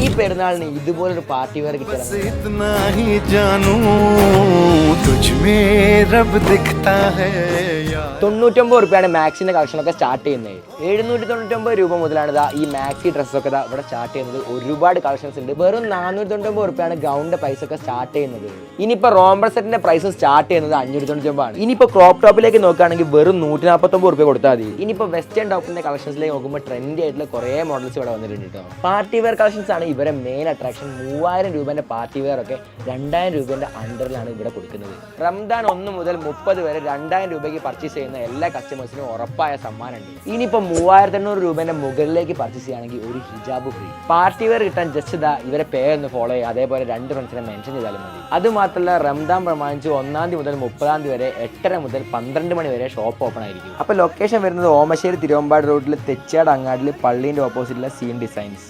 ഈ പെരുന്നാളിന് ഇതുപോലൊരു പാർട്ടി വെയർ കിട്ടിയത് 99 രൂപയാണ് മാക്സിന്റെ കളക്ഷനൊക്കെ സ്റ്റാർട്ട് ചെയ്യുന്നത്. 799 രൂപ മുതലാണ് ഈ മാക്സി ഡ്രസ്സൊക്കെ ഇവിടെ സ്റ്റാർട്ട് ചെയ്യുന്നത്. ഒരുപാട് കളക്ഷൻസ് ഉണ്ട്. വെറും 499 രൂപയാണ് ഗൗണിന്റെ പ്രൈസ് ഒക്കെ സ്റ്റാർട്ട് ചെയ്യുന്നത്. ഇനിയിപ്പോൾ റോംബർ സെറ്റിന്റെ പ്രൈസ് സ്റ്റാർട്ട് ചെയ്യുന്നത് 599 ആണ്. ഇനിയിപ്പോൾ ക്രോപ്പ് ടോപ്പിലേക്ക് നോക്കുകയാണെങ്കിൽ വെറും 149 രൂപ കൊടുത്താൽ മതി. ഇനിയിപ്പോൾ വെസ്റ്റേൺ ടോപ്പിന്റെ കളക്ഷൻസിലേക്ക് നോക്കുമ്പോൾ ട്രെൻഡി ആയിട്ടുള്ള കുറേ മോഡൽസ് ഇവിടെ വന്നിട്ടുണ്ട് കേട്ടോ. പാർട്ടി വെയർ കളക്ഷൻസ് ആണ് ഇവരെ മെയിൻ അട്രാക്ഷൻ. 3000 രൂപേന്റെ പാർട്ടി വെയർ ഒക്കെ 2000 രൂപേന്റെ അണ്ടറിലാണ് ഇവിടെ കൊടുക്കുന്നത്. റംദാൻ 1 മുതൽ 30 വരെ 2000 രൂപയ്ക്ക് പർച്ചേസ് ചെയ്യുന്ന എല്ലാ കസ്റ്റമേഴ്സിനും ഉറപ്പായ സമ്മാനമുണ്ട്. ഇനിയിപ്പോൾ 3800 രൂപേന്റെ മുകളിലേക്ക് പർച്ചേസ് ചെയ്യുകയാണെങ്കിൽ ഒരു ഹിജാബ് ഫ്രീ. പാർട്ടി വെയർ കിട്ടാൻ ജസ്റ്റ് ഇവരെ പേരൊന്ന് ഫോളോ ചെയ്യുക. അതേപോലെ 2 ഫ്രണ്ട്സിനെ മെൻഷൻ ചെയ്താലും മതി. അതുമാത്രമല്ല റംദാൻ പ്രമാണിച്ച് 1-ാം തീയതി മുതൽ 30-ാം തീയതി വരെ 8:30 മുതൽ 12 മണി വരെ ഷോപ്പ് ഓപ്പൺ ആയിരിക്കും. അപ്പോൾ ലൊക്കേഷൻ വരുന്നത് ഓമശ്ശേരി തിരുവമ്പാട് റോഡിൽ തെച്ചാട് അങ്ങാടിൽ പള്ളീൻ്റെ ഓപ്പോസിറ്റിലെ സീൻ ഡിസൈൻസ്.